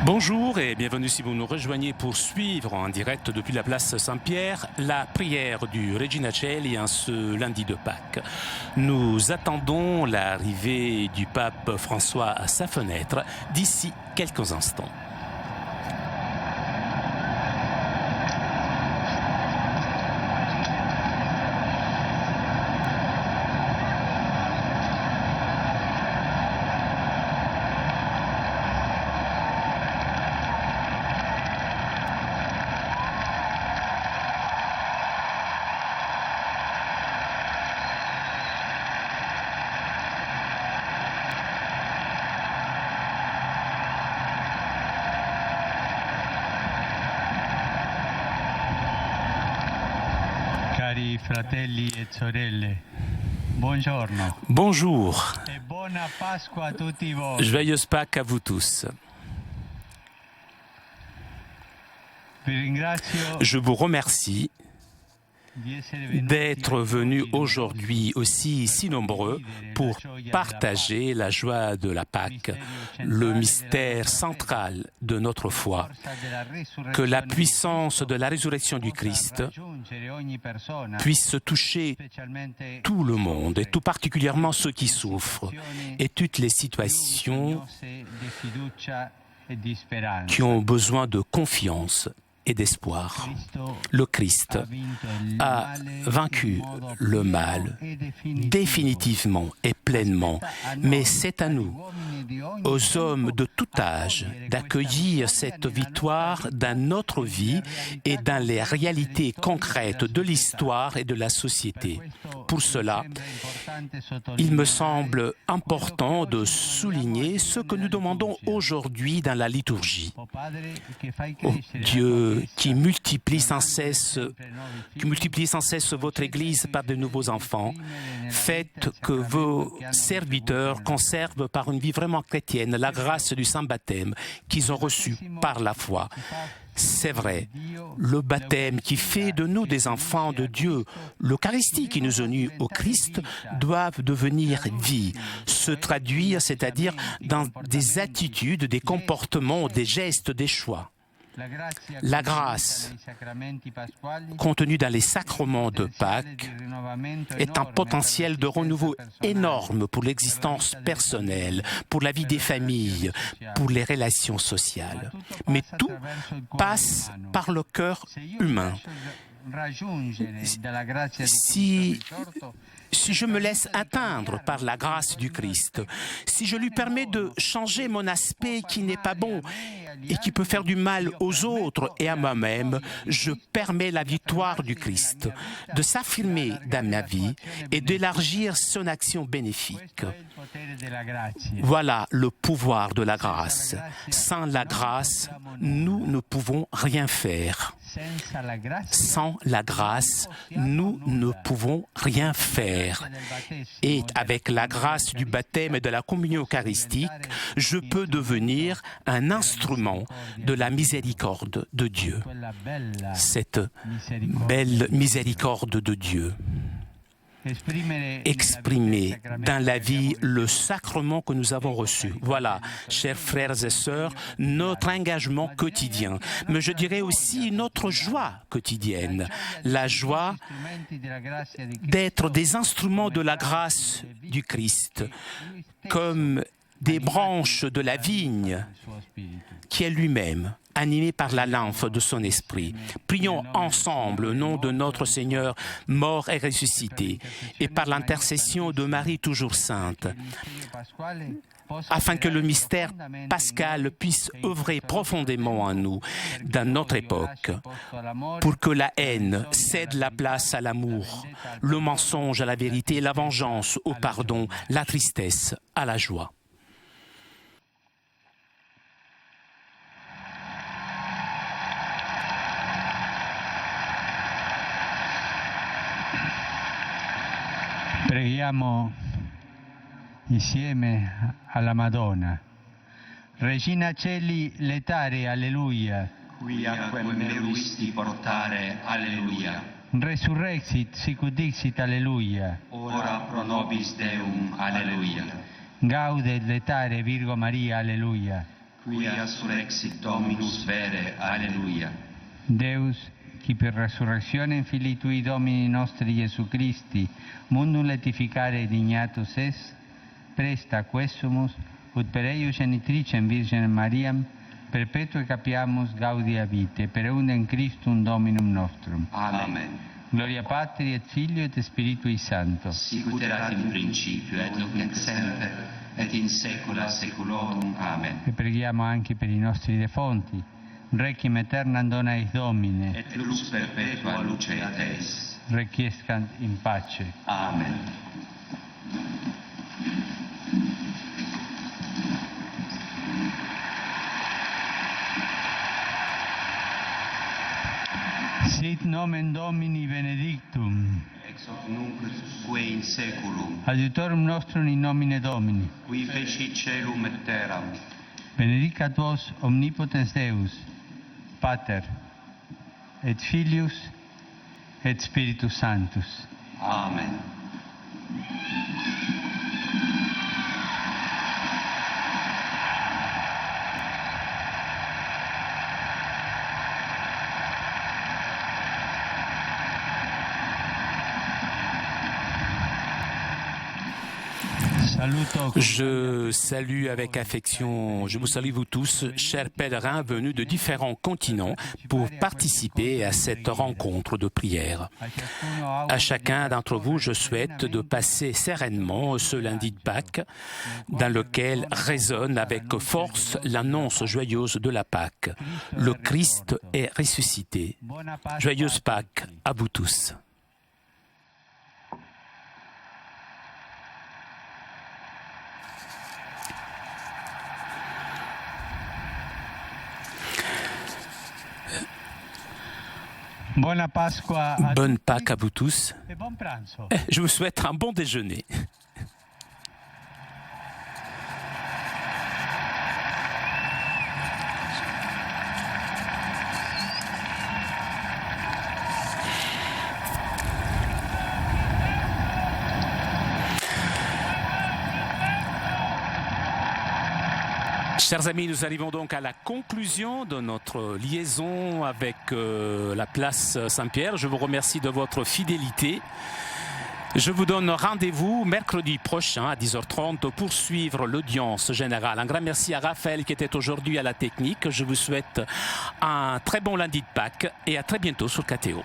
Bonjour et bienvenue si vous nous rejoignez pour suivre en direct depuis la place Saint-Pierre la prière du Regina Coeli en ce lundi de Pâques. Nous attendons l'arrivée du pape François à sa fenêtre d'ici quelques instants. Cari fratelli e sorelle, buongiorno. Bonjour. E buona Pasqua a tutti voi. Joyeuse Pâques à vous tous. Vi ringrazio Je vous remercie di essere venuti d'être venus aujourd'hui aussi si nombreux pour partager la joie de la Pâque, le mystère central de notre foi, que la puissance de la résurrection du Christ puisse toucher tout le monde, et tout particulièrement ceux qui souffrent, et toutes les situations qui ont besoin de confiance et d'espoir. Le Christ a vaincu le mal définitivement et pleinement, mais c'est à nous, aux hommes de tout âge, d'accueillir cette victoire dans notre vie et dans les réalités concrètes de l'histoire et de la société. Pour cela, il me semble important de souligner ce que nous demandons aujourd'hui dans la liturgie. Oh Dieu, qui multiplie sans cesse votre Église par de nouveaux enfants, faites que vos serviteurs conservent par une vie vraiment chrétienne la grâce du saint baptême qu'ils ont reçu par la foi. C'est vrai, le baptême qui fait de nous des enfants de Dieu, l'Eucharistie qui nous unit au Christ, doivent devenir vie, se traduire, c'est-à-dire dans des attitudes, des comportements, des gestes, des choix. La grâce contenue dans les sacrements de Pâques est un potentiel de renouveau énorme pour l'existence personnelle, pour la vie des familles, pour les relations sociales. Mais tout passe par le cœur humain. Si je me laisse atteindre par la grâce du Christ, si je lui permets de changer mon aspect qui n'est pas bon et qui peut faire du mal aux autres et à moi-même, je permets la victoire du Christ de s'affirmer dans ma vie et d'élargir son action bénéfique. Voilà le pouvoir de la grâce. Sans la grâce, nous ne pouvons rien faire. Sans la grâce, nous ne pouvons rien faire. Et avec la grâce du baptême et de la communion eucharistique, je peux devenir un instrument de la miséricorde de Dieu. Cette belle miséricorde de Dieu. Exprimer dans la vie le sacrement que nous avons reçu. Voilà, chers frères et sœurs, notre engagement quotidien, mais je dirais aussi notre joie quotidienne, la joie d'être des instruments de la grâce du Christ, comme des branches de la vigne qui est lui-même animé par la lymphe de son esprit. Prions ensemble au nom de notre Seigneur mort et ressuscité et par l'intercession de Marie toujours sainte, afin que le mystère pascal puisse œuvrer profondément en nous, dans notre époque, pour que la haine cède la place à l'amour, le mensonge à la vérité, la vengeance au pardon, la tristesse à la joie. Preghiamo insieme alla Madonna. Regina Coeli, letare, alleluia. Quia quem meruisti portare, alleluia. Resurrexit, sicut dixit, alleluia. Ora pro nobis Deum, alleluia. Gaudet, letare, Virgo Maria, alleluia. quia surrexit Dominus vere, alleluia. Deus, qui per resurrezione in Filii Tui Domini nostri Gesù Christi, mundum letificare dignatus est, presta quesumus, ut per eius genitricem Virginem Mariam, perpetue capiamus gaudia vitae, per eundem Christum Dominum nostrum. Amen. Gloria Patri et Filio et Spiritui Sancto. Sicut erat in principio, et nunc et semper, et in saecula saeculorum. Amen. E preghiamo anche per i nostri defunti. Requiem aeternam dona eis Domine. Et lux perpetua luceat eis. Requiescant in pace. Amen. Sit nomen Domini benedictum. Ex hoc nunc usque in saeculum, Adiutorum nostrum in nomine Domini. qui fecit caelum et terram. Benedicat vos omnipotens Deus, Pater, et Filius, et Spiritus Sanctus. Amen. Je salue avec affection, je vous salue vous tous, chers pèlerins venus de différents continents pour participer à cette rencontre de prière. À chacun d'entre vous, je souhaite de passer sereinement ce lundi de Pâques, dans lequel résonne avec force l'annonce joyeuse de la Pâque. Le Christ est ressuscité. Joyeuse Pâques à vous tous. Bonne Pâques à vous tous. Je vous souhaite un bon déjeuner. Chers amis, nous arrivons donc à la conclusion de notre liaison avec la place Saint-Pierre. Je vous remercie de votre fidélité. Je vous donne rendez-vous mercredi prochain à 10h30 pour suivre l'audience générale. Un grand merci à Raphaël qui était aujourd'hui à la technique. Je vous souhaite un très bon lundi de Pâques et à très bientôt sur KTO.